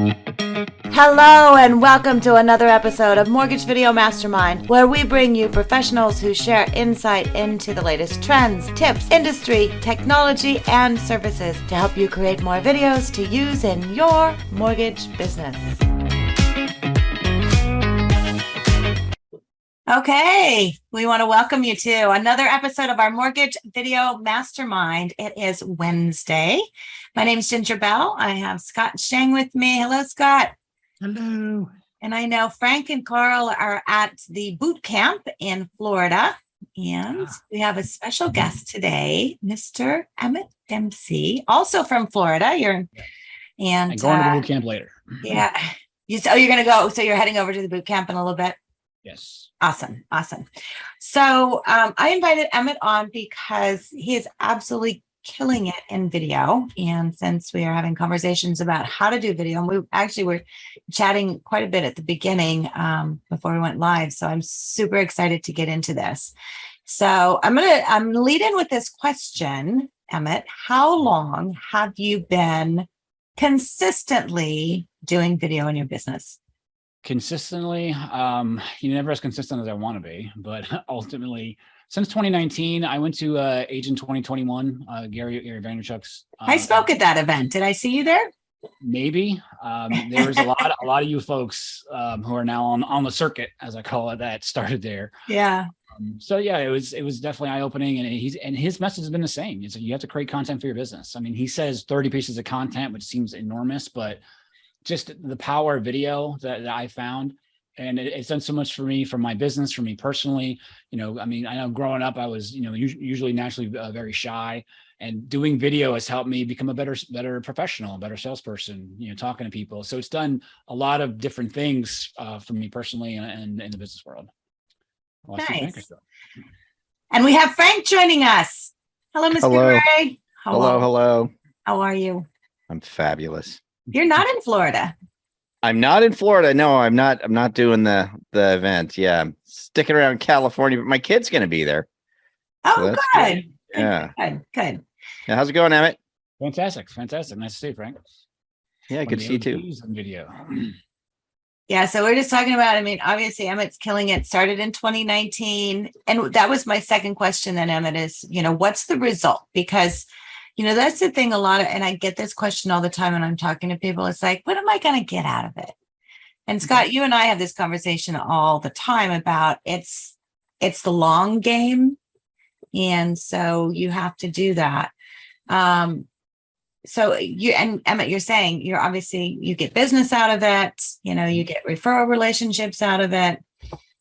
Hello and welcome to another episode of Mortgage Video Mastermind, where we bring you professionals who share insight into the latest trends, tips, industry, technology, and services to help you create more videos to use in your mortgage business. Okay, we want to welcome you to another episode of our Mortgage Video Mastermind. It is Wednesday. My name is Ginger Bell. I have Scott Schang with me. Hello, Scott. Hello. And I know Frank and Carl are at the boot camp in Florida. And we have a special guest today, Mr. Emmett Dempsey, also from Florida. And going to the boot camp later. Yeah. You're going to go. So you're heading over to the boot camp in a little bit? Yes. Awesome. So I invited Emmett on because he is absolutely killing it in video. And since we are having conversations about how to do video, and we actually were chatting quite a bit at the beginning before we went live. So I'm super excited to get into this. So I'm gonna lead in with this question, Emmett. How long have you been consistently doing video in your business? Consistently, never as consistent as I want to be, but ultimately, since 2019, I went to Agent 2021, Gary Vaynerchuk's. I spoke at that event. Did I see you there? Maybe. There was a lot of you folks who are now on the circuit, as I call it, that started there. Yeah. It was definitely eye-opening, and his message has been the same. It's you have to create content for your business. I mean, he says 30 pieces of content, which seems enormous, but just the power of video that I found, and it's done so much for me, for my business, for me personally. I know growing up, I was, usually naturally very shy, and doing video has helped me become a better professional, a better salesperson, talking to people. So it's done a lot of different things for me personally and in the business world. Nice. And we have Frank joining us. Hello, Mr. Garay. Hello. How are you? I'm fabulous. You're not in Florida. I'm not in Florida. No, I'm not doing the event. Yeah, I'm sticking around California, but my kid's going to be there. Oh, so good. Yeah. Good. Yeah, how's it going, Emmett? Fantastic. Nice to see you, Frank. Yeah, good to see you too. Video. Yeah, so we're just talking about, obviously Emmett's killing it. Started in 2019. And that was my second question then, Emmett, is, what's the result? Because that's the thing and I get this question all the time when I'm talking to people. It's like, what am I going to get out of it? And Scott, you and I have this conversation all the time about it's the long game. And so you have to do that. So Emmett, you're saying you get business out of it, you get referral relationships out of it.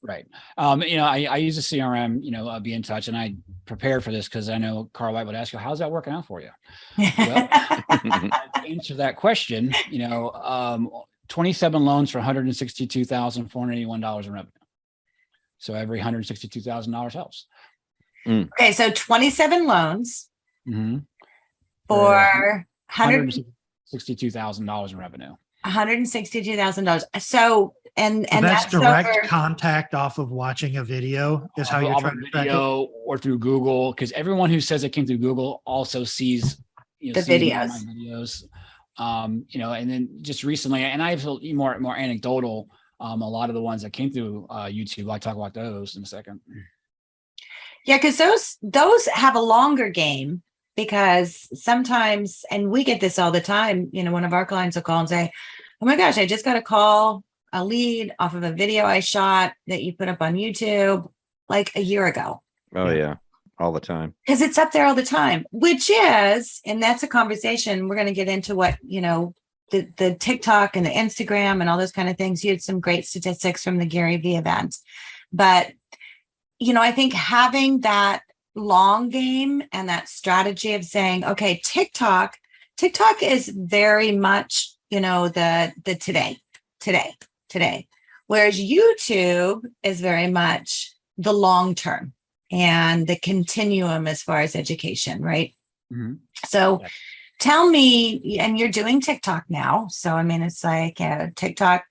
Right. I use a CRM, be in touch, and I prepared for this because I know Carl White would ask you, how's that working out for you? Well, to answer that question, 27 loans for $162,481 in revenue. So every $162,000 helps. Okay. So 27 loans for $162,000 in revenue. $162,000. So, and that's direct contact off of watching a video is how you're trying to track it? Or through Google, because everyone who says it came through Google also sees the videos. And then just recently, and I feel more anecdotal. A lot of the ones that came through YouTube, I'll talk about those in a second. Yeah, because those have a longer game. Because sometimes, and we get this all the time, one of our clients will call and say, oh my gosh, I just got a lead off of a video I shot that you put up on YouTube like a year ago. Oh yeah, all the time. Because it's up there all the time, and that's a conversation. We're going to get into what, the TikTok and the Instagram and all those kind of things. You had some great statistics from the Gary V event. But, I think having that long game and that strategy of saying, okay, TikTok is very much, the today, whereas YouTube is very much the long term and the continuum as far as education, right? Mm-hmm. So tell me, and you're doing TikTok now. So, it's like TikTok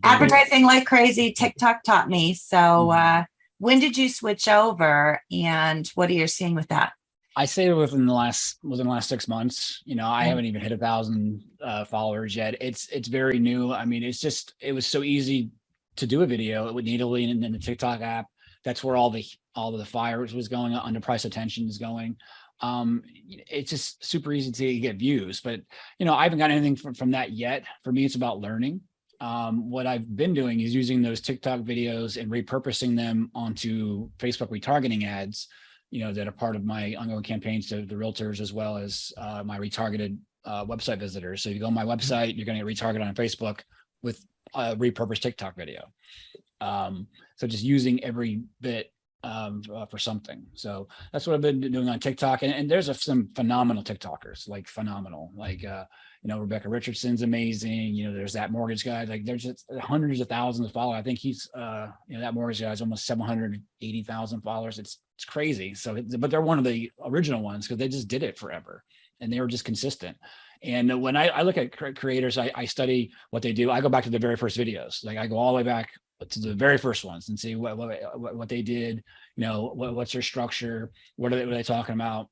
advertising like crazy. TikTok taught me. So when did you switch over and what are you seeing with that? I say within the last 6 months, I haven't even hit 1,000 followers yet. It's very new. I mean, it was so easy to do a video with Needly and then the TikTok app. That's where all of the fires was going on, the price attention is going. It's just super easy to get views, but I haven't got anything from that yet. For me, it's about learning. What I've been doing is using those TikTok videos and repurposing them onto Facebook retargeting ads, that are part of my ongoing campaigns to the realtors, as well as my retargeted website visitors. So if you go on my website, you're going to get retargeted on Facebook with a repurposed TikTok video. So just using every bit for something. So that's what I've been doing on TikTok. And there's some phenomenal TikTokers, like Rebecca Richardson's amazing. There's that mortgage guy, like there's just hundreds of thousands of followers. I think he's, that mortgage guy is almost 780,000 followers. It's crazy. So, but they're one of the original ones because they just did it forever and they were just consistent. And when I look at creators, I study what they do. I go back to the very first videos. Like I go all the way back to the very first ones and see what they did, what's their structure, what are they talking about.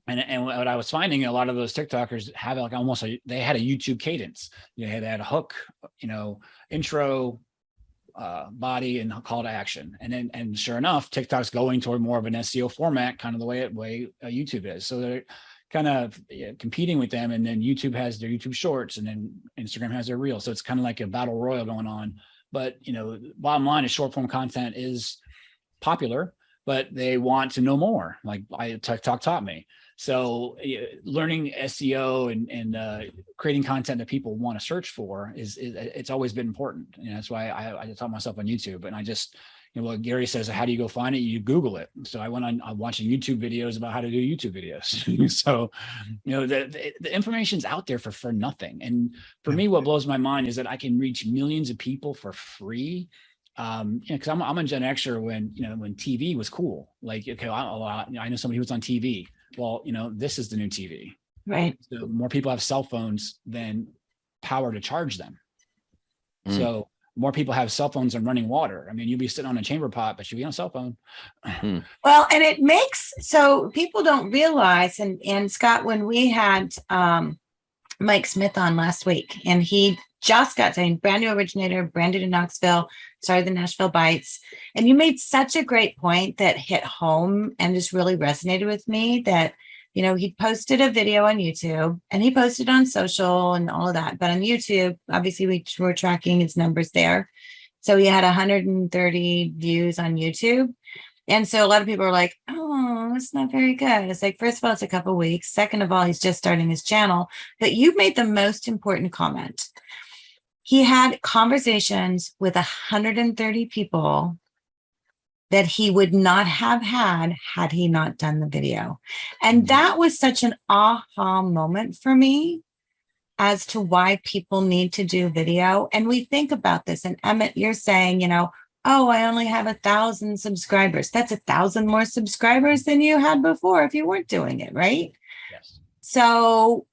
And what I was finding, a lot of those TikTokers have like they had a YouTube cadence. They had a hook, intro, body, and call to action. And sure enough, TikTok's going toward more of an SEO format, kind of the way YouTube is. So they're kind of competing with them. And then YouTube has their YouTube Shorts, and then Instagram has their Reels. So it's kind of like a battle royal going on. But bottom line is short form content is popular, but they want to know more. Like TikTok taught me. So learning SEO and creating content that people want to search for it's always been important. And that's why I taught myself on YouTube. And I just, what Gary says, how do you go find it? You Google it. So I'm watching YouTube videos about how to do YouTube videos. So, the information's out there for nothing. And for me, what blows my mind is that I can reach millions of people for free. Because I'm a Gen Xer when TV was cool. Like, okay, I know somebody who was on TV. Well, this is the new TV. Right. So more people have cell phones than power to charge them. So more people have cell phones than running water. I mean, you'd be sitting on a chamber pot, but you'd be on a cell phone. Well, and it makes, so people don't realize, and Scott, when we had Mike Smith on last week, and he just got done, brand new originator, branded in Knoxville, started the Nashville Bites. And you made such a great point that hit home and just really resonated with me that, he posted a video on YouTube and he posted on social and all of that. But on YouTube, obviously we were tracking his numbers there. So he had 130 views on YouTube. And so a lot of people are like, oh, that's not very good. It's like, first of all, it's a couple of weeks. Second of all, he's just starting his channel. But you made the most important comment. He had conversations with 130 people that he would not have had he not done the video. And that was such an aha moment for me as to why people need to do video. And we think about this. And Emmett, you're saying, oh, I only have 1,000 subscribers. That's 1,000 more subscribers than you had before if you weren't doing it, right? Yes. So,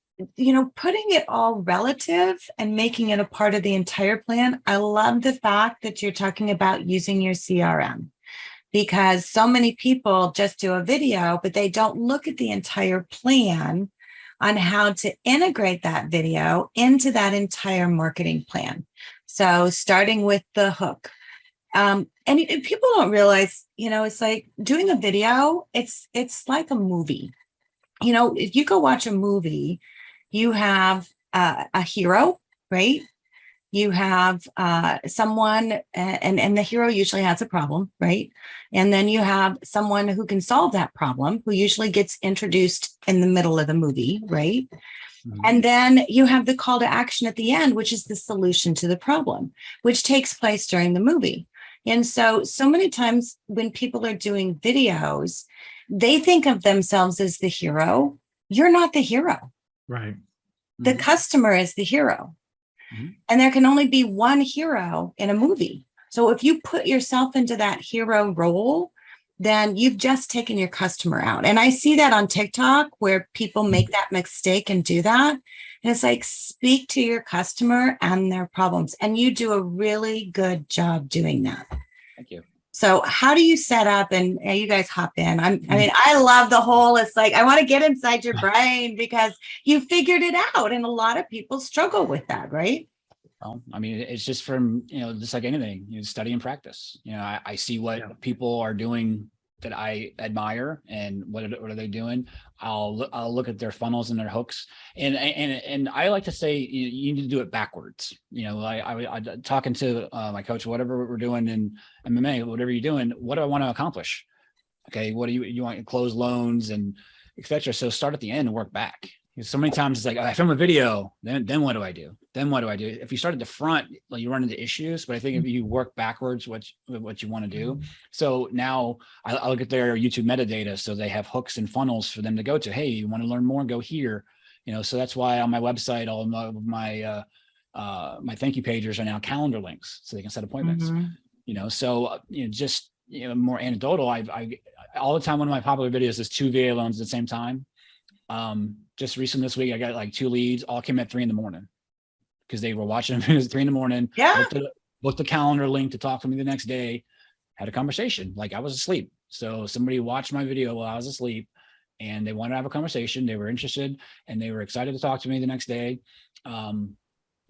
putting it all relative and making it a part of the entire plan. I love the fact that you're talking about using your CRM, because so many people just do a video, but they don't look at the entire plan on how to integrate that video into that entire marketing plan. So starting with the hook. And people don't realize, it's like doing a video, it's like a movie. If you go watch a movie, you have a hero, right? You have someone, and the hero usually has a problem, right? And then you have someone who can solve that problem, who usually gets introduced in the middle of the movie, right? Mm-hmm. And then you have the call to action at the end, which is the solution to the problem, which takes place during the movie. And so many times when people are doing videos, they think of themselves as the hero. You're not the hero. Right. The customer is the hero. Mm-hmm. And there can only be one hero in a movie. So if you put yourself into that hero role, then you've just taken your customer out. And I see that on TikTok where people make that mistake and do that. And it's like, speak to your customer and their problems. And you do a really good job doing that. Thank you. So how do you set up and you guys hop in? I mean, I love the whole, it's like, I want to get inside your brain because you figured it out. And a lot of people struggle with that, right? Well, I mean, it's just from, just like anything, study and practice. I see what people are doing that I admire, and what are they doing? I'll look at their funnels and their hooks, and I like to say you need to do it backwards. I talking to my coach, whatever we're doing in MMA, whatever you're doing, what do I want to accomplish? Okay, what do you want to close loans and etc. So start at the end and work back. So many times it's like, I film a video, then what do I do? Then what do I do? If you start at the front, like, you run into issues. But I think if you work backwards, what you want to do. So now I look at their YouTube metadata, so they have hooks and funnels for them to go to. Hey, you want to learn more? Go here. So that's why on my website, all of my thank you pages are now calendar links, so they can set appointments. So just more anecdotal. I all the time, one of my popular videos is 2 VA loans at the same time. Just recently this week, I got like 2 leads, all came at 3 a.m. because they were watching videos at 3 a.m. Yeah. Booked the calendar link to talk to me the next day, had a conversation like I was asleep. So somebody watched my video while I was asleep, and they wanted to have a conversation. They were interested, and they were excited to talk to me the next day. And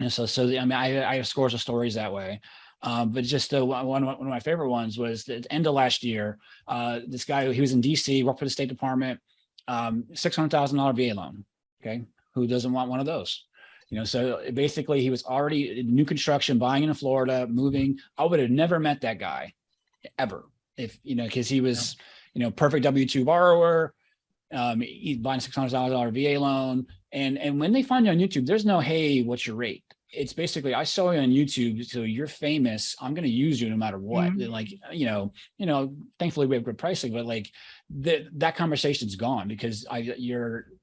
so I mean, I have scores of stories that way. But just one of my favorite ones was the end of last year. This guy, he was in DC, worked for the State Department. $600,000 VA loan. Okay. Who doesn't want one of those? So basically he was already in new construction, buying in Florida, moving. I would have never met that guy ever if, cause he was, perfect W-2 borrower. He's buying $600,000 VA loan. And when they find you on YouTube, there's no, hey, what's your rate? It's basically, I saw you on YouTube, so you're famous. I'm going to use you no matter what. Like, thankfully we have good pricing, but like that conversation's gone because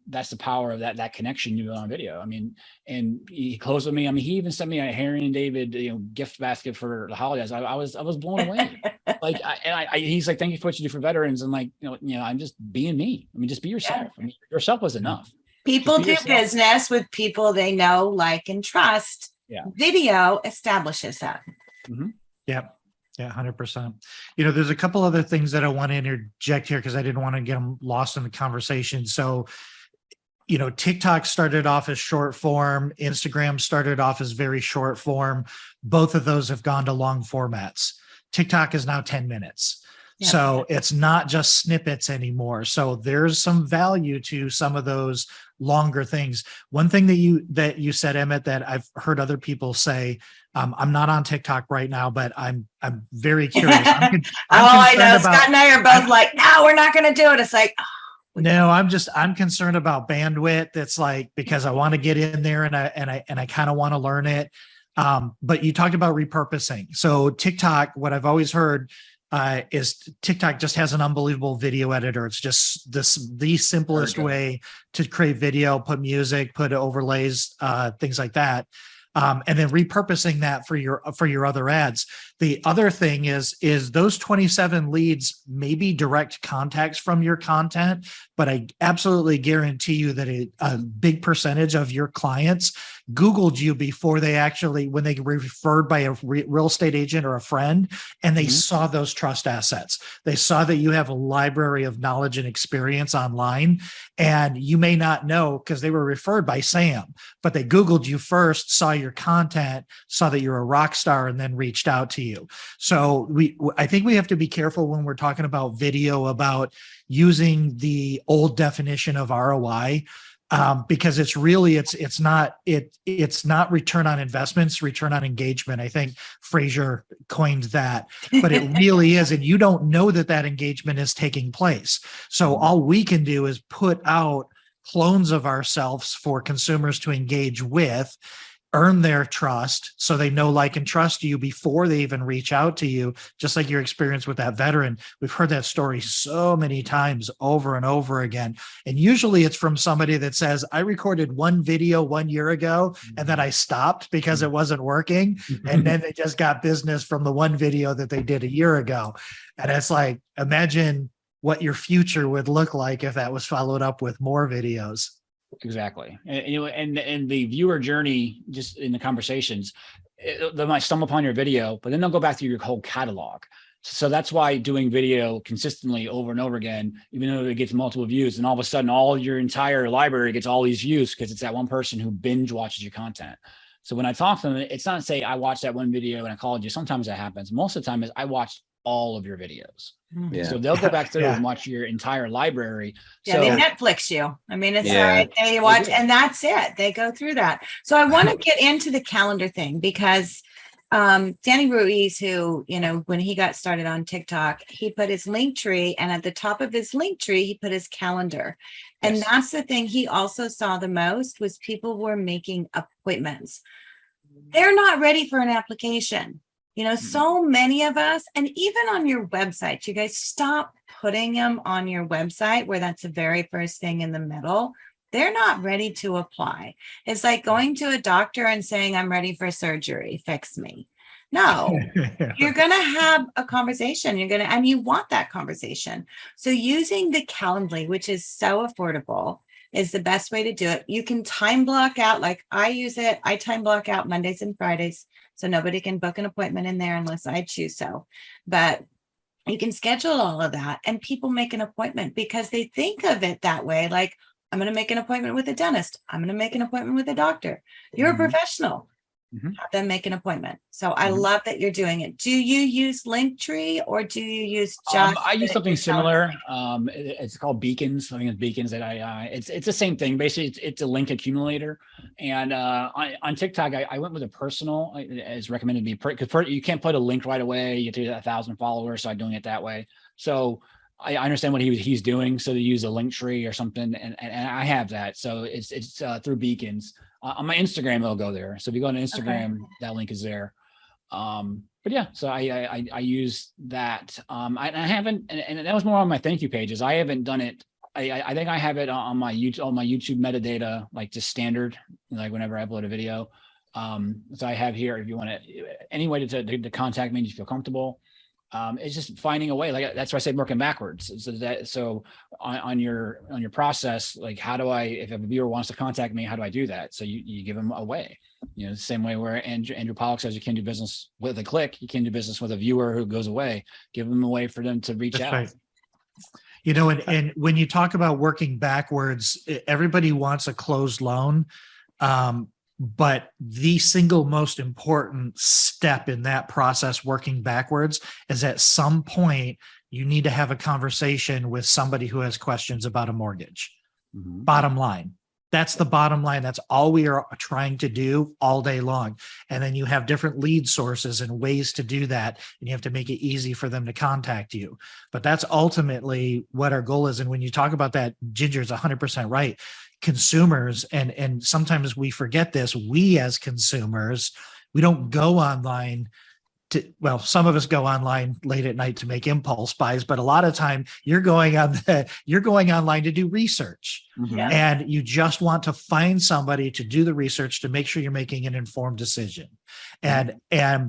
that's the power of that connection you on video. I mean, and he closed with me. I mean, he even sent me a Harry and David, gift basket for the holidays. I was blown away. Like, he's like, thank you for what you do for veterans. And like, I'm just being me. I mean, just be yourself. Yeah. I mean, yourself was enough. People do business with people they know, like, and trust. Yeah. Video establishes that. Yeah. Yeah, 100%. There's a couple other things that I want to interject here because I didn't want to get them lost in the conversation. So, TikTok started off as short form. Instagram started off as very short form. Both of those have gone to long formats. TikTok is now 10 minutes. Yeah. So it's not just snippets anymore. So there's some value to some of those longer things. One thing that you said, Emmett, that I've heard other people say, I'm not on TikTok right now, but I'm very curious. I know. Scott and I are both like, no, we're not going to do it. It's like, no, I'm concerned about bandwidth. It's like, because I want to get in there and I kind of want to learn it. But you talked about repurposing. So TikTok, what I've always heard is TikTok just has an unbelievable video editor. It's just the simplest way to create video, put music, put overlays, things like that. And then repurposing that for your other ads. The other thing is those 27 leads may be direct contacts from your content, but I absolutely guarantee you that a big percentage of your clients Googled you before when they were referred by a real estate agent or a friend, and they saw those trust assets. They saw that you have a library of knowledge and experience online, and you may not know because they were referred by Sam, but they Googled you first, saw your content, saw that you're a rock star, and then reached out to you. So I think we have to be careful when we're talking about video about using the old definition of ROI. Because it's not return on investments, return on engagement. I think Fraser coined that, but it really is. And you don't know that engagement is taking place. So all we can do is put out clones of ourselves for consumers to engage with, earn their trust so they know, like, and trust you before they even reach out to you. Just like your experience with that veteran. We've heard that story so many times over and over again. And usually it's from somebody that says, I recorded one video 1 year ago and then I stopped because it wasn't working. And then they just got business from the one video that they did a year ago. And it's like, imagine what your future would look like if that was followed up with more videos. Exactly. And the viewer journey, just in the conversations, they might stumble upon your video, but then they'll go back to your whole catalog. So that's why doing video consistently over and over again, even though it gets multiple views, and all of a sudden all your entire library gets all these views because it's that one person who binge watches your content. So when I talk to them, it's not say I watched that one video and I called you. Sometimes that happens. Most of the time is I watched all of your videos. Yeah. So they'll go back through Yeah. and watch your entire library. Yeah, So they Netflix you. I mean, it's Yeah. they watch, do. and that's it. They go through that. So I want to get into the calendar thing because Danny Ruiz, who, you know, when he got started on TikTok, he put his link tree, and at the top of his link tree, he put his calendar. And Yes. that's the thing he also saw the most was people were making appointments. They're not ready for an application. You know, so many of us, and even on your website, you guys stop putting them on your website where that's the very first thing in the middle. They're not ready to apply. It's like going to a doctor and saying, I'm ready for surgery, fix me. No, you're going to have a conversation. And you want that conversation. So using the Calendly, which is so affordable, is the best way to do it. You can time block out, like I use it. I time block out Mondays and Fridays. So nobody can book an appointment in there unless I choose so. But you can schedule all of that, and people make an appointment because they think of it that way. Like, I'm going to make an appointment with a dentist. I'm going to make an appointment with a doctor. You're a Mhm. professional. Mhm. Have them make an appointment. So I Mhm. love that you're doing it. Do you use Linktree or do you use just? I use something your similar. calendar? It's called Beacons. I think it's Beacons that it's the same thing. Basically, it's a link accumulator. And on TikTok, I went with a personal, as recommended to me, because you can't put a link right away. You have to get 1,000 followers, so I'm doing it that way. So I understand what he's doing. So they use a link tree or something, and I have that. So it's through Beacons. On my Instagram, it'll go there. So if you go on Instagram, that link is there. But yeah, so I use that. I haven't, and that was more on my thank you pages. I haven't done it. I think I have it on my YouTube metadata, like just standard, like whenever I upload a video. So I have here, if you want any way to contact me if you feel comfortable. It's just finding a way. Like that's why I said working backwards. So on your process, like how do I, if a viewer wants to contact me, how do I do that? So you give them a way. You know, the same way where Andrew Pollock says you can do business with a click, you can do business with a viewer who goes away. Give them a way for them to reach That's out. right. You know, and when you talk about working backwards, everybody wants a closed loan. But the single most important step in that process, working backwards, is at some point you need to have a conversation with somebody who has questions about a mortgage. Mhm. Bottom line. That's the bottom line. That's all we are trying to do all day long. And then you have different lead sources and ways to do that. And you have to make it easy for them to contact you. But that's ultimately what our goal is. And when you talk about that, Ginger's 100% right. Consumers, and sometimes we forget this, we as consumers, we don't go online well, some of us go online late at night to make impulse buys, but a lot of time you're going online to do research. Mhm. Yeah. And you just want to find somebody to do the research to make sure you're making an informed decision. And a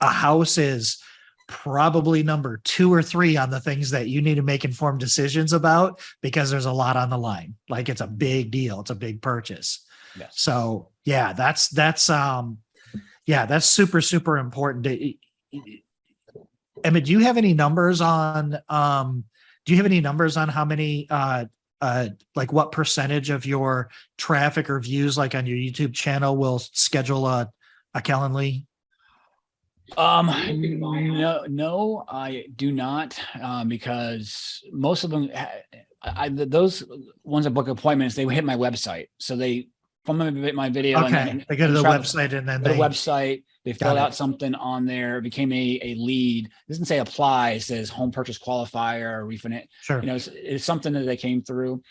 house is probably number 2 or 3 on the things that you need to make informed decisions about, because there's a lot on the line. Like it's a big deal. It's a big purchase. Yes. So yeah, that's super, super important. Emmett, do you have any numbers on how many like what percentage of your traffic or views like on your YouTube channel will schedule a Calendly? No, I do not, because most of them, those ones that book appointments, they hit my website. So they, from my video, Okay, and they go to the travel- website and then go to they the website, they Got filled it. out something on there, became a lead. It doesn't say apply, it says home purchase qualifier or refinance. sure. You know, it's something that they came through.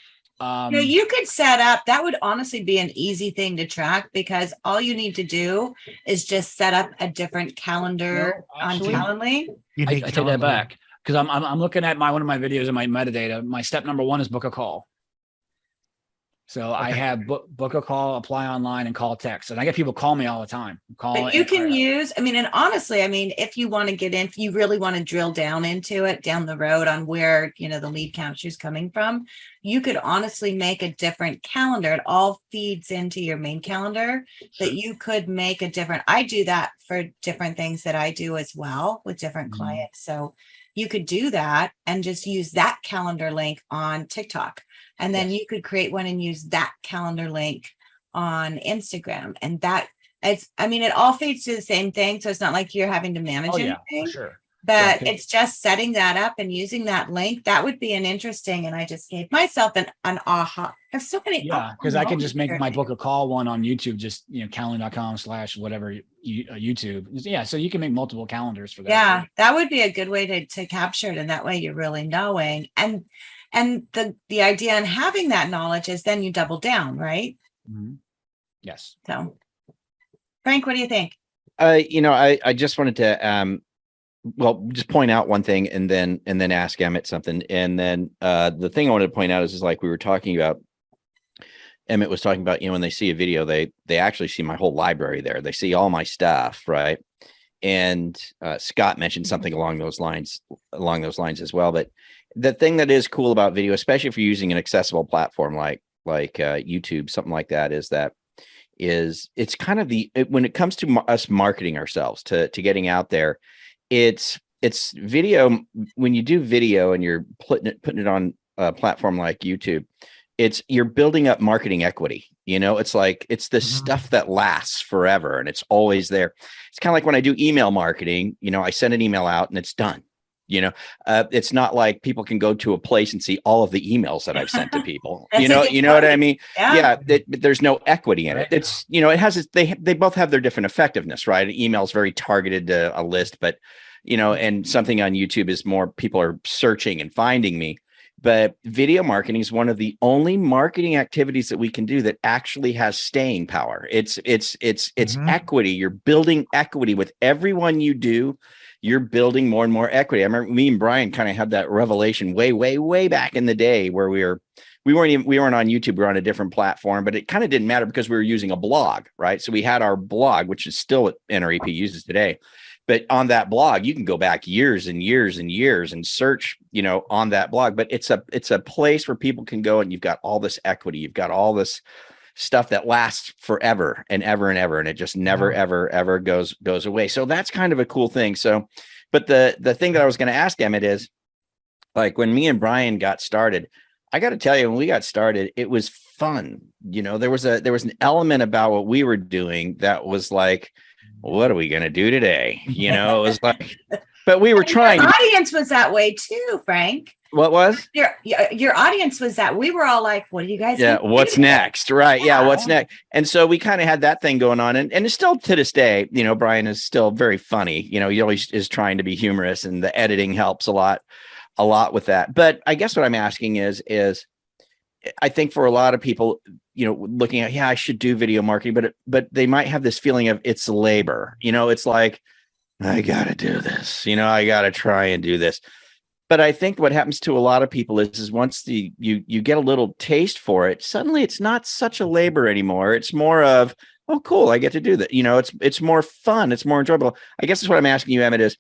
You could set up, that would honestly be an easy thing to track, because all you need to do is just set up a different calendar No, on actually- Calendly. I take that back, because I'm looking at one of my videos in my metadata. My step number 1 is book a call. So I have book a call, apply online, and call text. And I get people call me all the time. But you can use, I mean, and honestly, I mean, if you want to get in, if you really want to drill down into it down the road on where, you know, the lead capture is coming from, you could honestly make a different calendar. It all feeds into your main calendar that you could make a different, I do that for different things that I do as well with different clients. So you could do that and just use that calendar link on TikTok. And then you could create one and use that calendar link on Instagram. And that it's, I mean, it all feeds to the same thing. So it's not like you're having to manage anything. For sure. But it's just setting that up and using that link. That would be an interesting. And I just gave myself an aha. I have so many. Because I can just make my book a call one on YouTube, just, you know, calendar.com/whatever YouTube. Yeah. So you can make multiple calendars for that. Yeah. That would be a good way to capture it. And that way you're really knowing. And the idea in having that knowledge is then you double down, right? Yes. So Frank, what do you think? You know, I just wanted to well, just point out one thing and then ask Emmett something. And then the thing I wanted to point out is like we were talking about, Emmett was talking about, you know, when they see a video, they actually see my whole library there. They see all my stuff, right? And Scott mentioned something along those lines as well. But the thing that is cool about video, especially if you're using an accessible platform like YouTube, something like that, is it's kind of when it comes to us marketing ourselves to getting out there, it's video. When you do video and you're putting it on a platform like YouTube, you're building up marketing equity. You know, it's like it's the stuff that lasts forever and it's always there. It's kind of like when I do email marketing, you know, I send an email out and it's done. You know, it's not like people can go to a place and see all of the emails that I've sent to people. you know what I mean? Yeah. There's no equity in it. It's, you know, it has, they both have their different effectiveness, right? An email is very targeted to a list, but, you know, and something on YouTube is more people are searching and finding me. But video marketing is one of the only marketing activities that we can do that actually has staying power. It's equity. You're building equity with everyone you do. You're building more and more equity. I remember me and Brian kind of had that revelation way back in the day where we weren't on YouTube. We were on a different platform, but it kind of didn't matter because we were using a blog, right? So we had our blog, which is still what NREP uses today. But on that blog, you can go back years and years and years and search, you know, on that blog. But it's a place where people can go and you've got all this equity. You've got all this stuff that lasts forever and ever and ever. And it just never, ever goes away. So that's kind of a cool thing. So, but the thing that I was going to ask Emmett is, like, when me and Brian got started, I got to tell you, when we got started, it was fun. You know, there was an element about what we were doing that was like, what are we going to do today? You know, it was like, but we were trying. Your audience was that way too, Frank. What was? Your audience was that. We were all like, what do you guys what's next? Right. Yeah. What's next? And so we kind of had that thing going on. And it's still to this day, you know, Brian is still very funny. You know, he always is trying to be humorous and the editing helps a lot with that. But I guess what I'm asking is I think for a lot of people, you know, looking at, I should do video marketing, but they might have this feeling of it's labor. You know, it's like, I got to do this, you know, I got to try and do this. But I think what happens to a lot of people is once you get a little taste for it, suddenly it's not such a labor anymore. It's more of, oh, cool, I get to do that. You know, it's more fun. It's more enjoyable. I guess that's what I'm asking you, Emmett, is,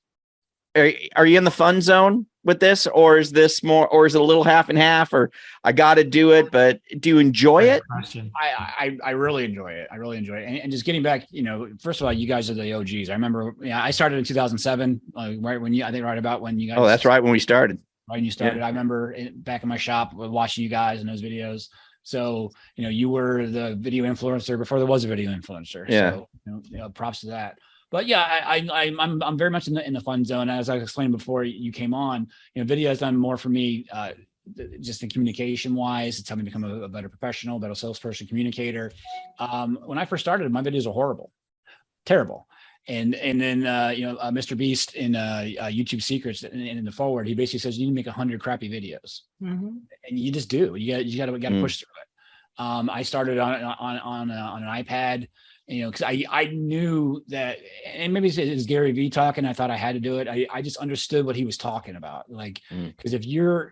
are you in the fun zone with this, or is this more, or is it a little half and half, or I got to do it, but do you enjoy it? I really enjoy it. I really enjoy it. And just getting back, you know, first of all, you guys are the OGs. I remember, I started in 2007, right when right about when you guys. Oh, that's right. When we started. Right when you started. Yeah. I remember back in my shop watching you guys and those videos. So, you know, you were the video influencer before there was a video influencer. Yeah. So, you know, props to that. But yeah, I'm very much in the fun zone. As I explained before you came on, you know, video has done more for me, just in communication wise. It's helped me become a better professional, better salesperson, communicator. When I first started, my videos were horrible, terrible. And then you know, Mr. Beast in YouTube Secrets in the forward, he basically says you need to make 100 crappy videos, and you just do. You got to push through it. I started on an iPad. because I knew that, and maybe it's Gary Vee talking. I thought I had to do it. I just understood what he was talking about. Like, because if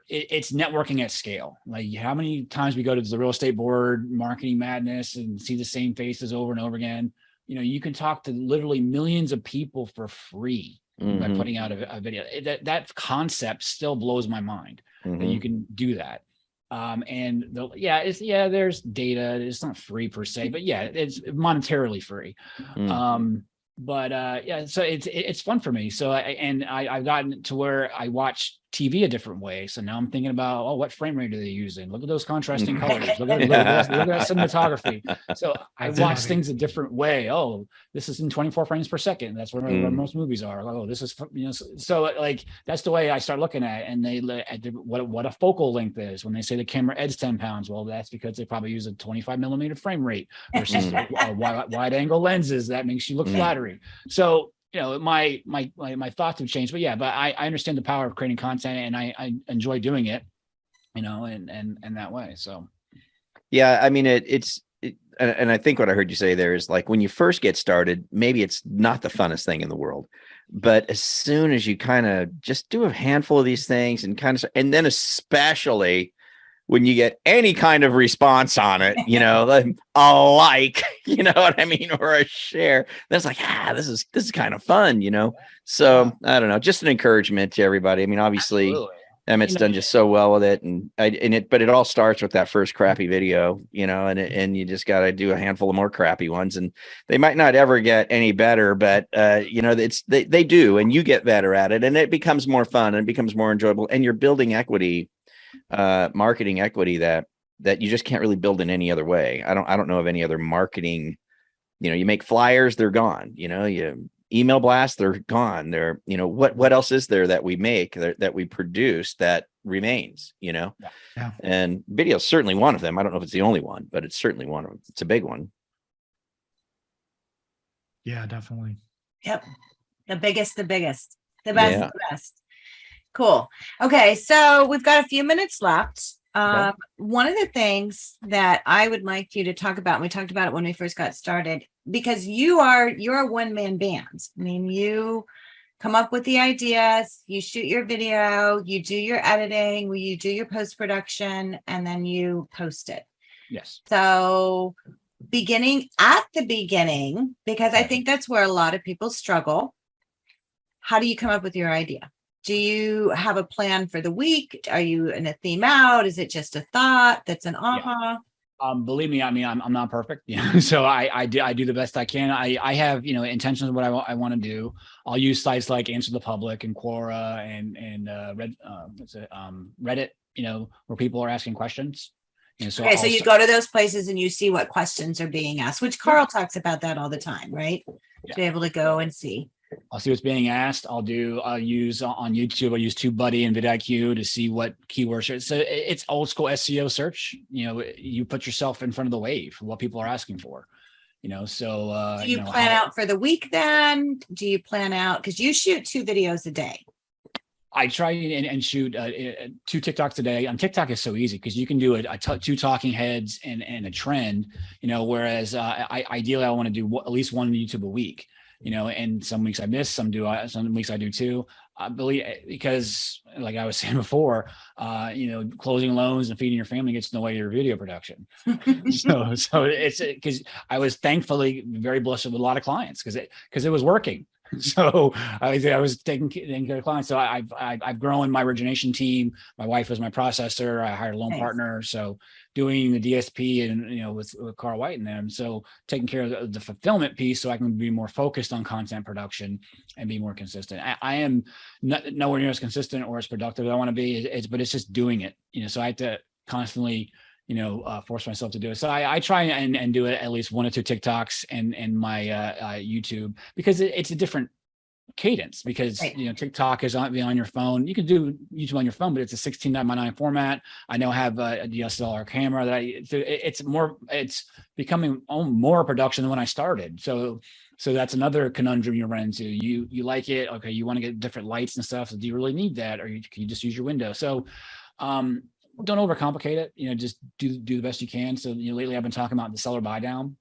it's networking at scale. Like, how many times we go to the real estate board, Marketing Madness, and see the same faces over and over again. You can talk to literally millions of people for free by putting out a video. That concept still blows my mind that you can do that. There's data. It's not free per se, but yeah, it's monetarily free. So it's fun for me. So I've gotten to where I watch TV a different way. So now I'm thinking about, what frame rate are they using? Look at those contrasting colors. Look at that cinematography. So I watch things a different way. Oh, this is in 24 frames per second. That's where most movies are. Oh, this is, so like, that's the way I start looking at it. And they at what a focal length is. When they say the camera adds 10 pounds, well, that's because they probably use a 25 millimeter frame rate versus wide angle lenses. That makes you look flattery. So, my thoughts have changed, but I understand the power of creating content, and I enjoy doing it, and that way. So, yeah, I mean, and I think what I heard you say there is, like, when you first get started, maybe it's not the funnest thing in the world, but as soon as you kind of just do a handful of these things and then especially when you get any kind of response on it, like a like, you know what I mean, or a share, that's like, this is kind of fun, So I don't know, just an encouragement to everybody. I mean, obviously, absolutely. Emmett's done just so well with it, but it all starts with that first crappy video, and you just got to do a handful of more crappy ones, and they might not ever get any better, but they do, and you get better at it, and it becomes more fun and it becomes more enjoyable, and you're building equity. Marketing equity that you just can't really build in any other way. I don't know of any other marketing. You make flyers, they're gone. You email blasts, they're gone. They're what else is there that we make that we produce that remains? Yeah. And video is certainly one of them. I don't know if it's the only one, but it's certainly one of them. It's a big one. Yeah, definitely. Yep, the best, the best. Cool. Okay, so we've got a few minutes left. One of the things that I would like you to talk about, and we talked about it when we first got started, because you're a one-man band. I mean, you come up with the ideas, you shoot your video, you do your editing, you do your post-production, and then you post it. Yes. So beginning at the beginning, because I think that's where a lot of people struggle. How do you come up with your idea? Do you have a plan for the week? Are you in a theme out? Is it just a thought that's an aha? Believe me, I mean, I'm not perfect. So I do the best I can. I have, intentions of what I want to do. I'll use sites like Answer the Public and Quora and Reddit, where people are asking questions. So you go to those places and you see what questions are being asked, which Carl talks about that all the time, right? To be able to go and see. I'll see what's being asked. I'll use on YouTube. I'll use TubeBuddy and vidIQ to see what keywords. So it's old school SEO search. You put yourself in front of the wave, what people are asking for. So do you plan out for the week then? Do you plan out, because you shoot 2 videos a day? I try and shoot 2 TikToks a day. On TikTok is so easy because you can do 2 talking heads and a trend. Whereas ideally I want to do at least 1 YouTube a week. And some weeks I miss, some weeks I do too. I believe, because like I was saying before, closing loans and feeding your family gets in the way of your video production. so it's because I was thankfully very blessed with a lot of clients because it was working. So I was taking care of clients. So I've grown my origination team. My wife was my processor. I hired a loan partner. So doing the DSP and, with Carl White and them. So taking care of the fulfillment piece so I can be more focused on content production and be more consistent. I am nowhere near as consistent or as productive as I want to be, but it's just doing it, so I have to constantly, force myself to do it. So I try and do it at least 1 or 2 TikToks and my YouTube, because it's a different cadence, because TikTok is on your phone. You can do YouTube on your phone, but it's a 16:9x9 format. I now have a DSLR camera that it's becoming more production than when I started. So that's another conundrum you run into. You like it, okay, you want to get different lights and stuff. So do you really need that, or can you just use your window? So don't overcomplicate it. Just do the best you can. So lately I've been talking about the seller buy down.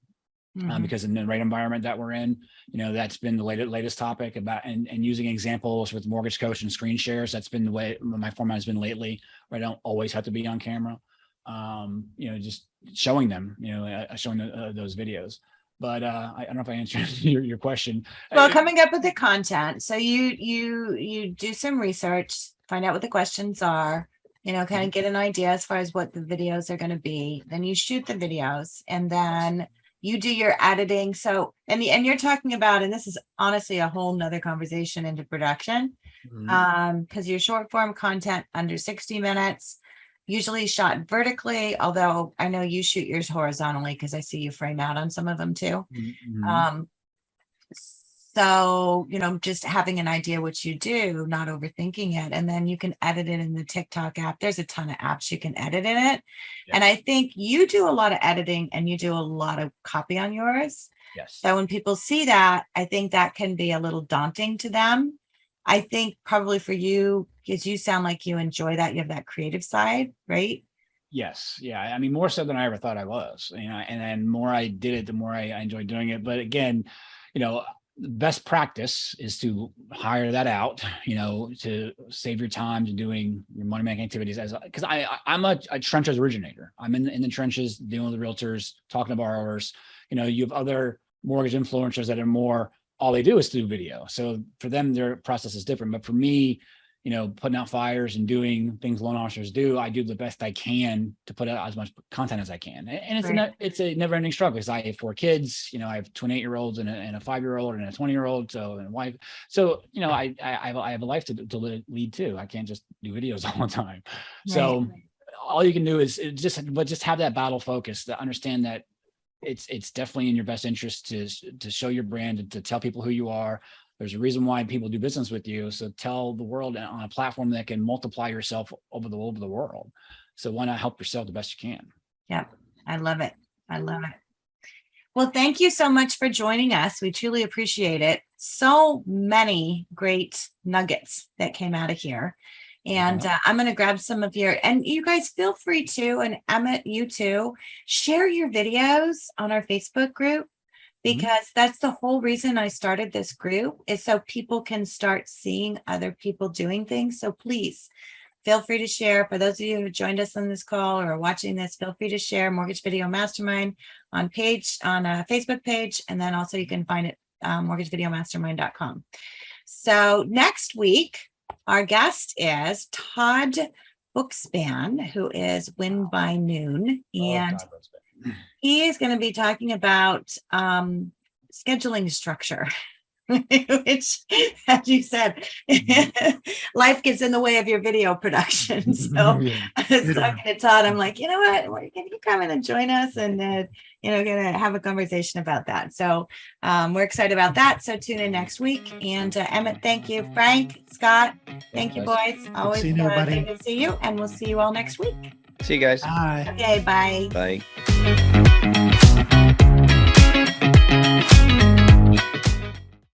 Mhm. because in the rate environment that we're in, that's been the latest topic about, and using examples with Mortgage Coach and screen shares. That's been the way my format has been lately, where I don't always have to be on camera. Just showing them, showing those videos. But I don't know if I answered your question. Well, coming up with the content. So you do some research, find out what the questions are, kind of get an idea as far as what the videos are going to be. Then you shoot the videos, and then you do your editing. So, and you're talking about, and this is honestly a whole nother conversation into production, because your short form content under 60 minutes, usually shot vertically, although I know you shoot yours horizontally because I see you frame out on some of them too. So, just having an idea what you do, not overthinking it. And then you can edit it in the TikTok app. There's a ton of apps you can edit in it. Yeah. And I think you do a lot of editing and you do a lot of copy on yours. Yes. So when people see that, I think that can be a little daunting to them. I think probably for you, because you sound like you enjoy that. You have that creative side, right? Yes. Yeah. I mean, more so than I ever thought I was, and then more I did it, the more I enjoyed doing it. But again, the best practice is to hire that out, to save your time to doing your money making activities, because I'm a trenches originator. I'm in the trenches dealing with the realtors, talking to borrowers. You have other mortgage influencers that are more, all they do is do video. So for them, their process is different. But for me, putting out fires and doing things loan officers do, I do the best I can to put out as much content as I can. And it's a never ending struggle, because I have 4 kids, I have 28-year-olds and a 5-year-old and a 20-year-old. So, and a wife. So, I have a life to lead too. I can't just do videos all the time. Right. So all you can do is just have that battle focus, to understand that it's definitely in your best interest to show your brand and to tell people who you are. There's a reason why people do business with you. So tell the world on a platform that can multiply yourself over the world. So why not help yourself the best you can? Yeah, I love it. Well, thank you so much for joining us. We truly appreciate it. So many great nuggets that came out of here. And I'm going to grab some of and you guys feel free to, and Emmett, you too, share your videos on our Facebook group. Because that's the whole reason I started this group, is so people can start seeing other people doing things. So please feel free to share. For those of you who joined us on this call or are watching this, feel free to share Mortgage Video Mastermind on a Facebook page. And then also you can find it mortgagevideomastermind.com. So next week, our guest is Todd Bookspan, who is Win by Noon. And he is going to be talking about scheduling structure, which, as you said, life gets in the way of your video production. So I was talking to Todd. I'm like, you know what? Can you come in and join us and, going to have a conversation about that. So we're excited about that. So tune in next week. And Emmett, thank you. Frank, Scott, thank you, boys. Always good to see you. And we'll see you all next week. See you guys. Bye. Okay, bye. Bye.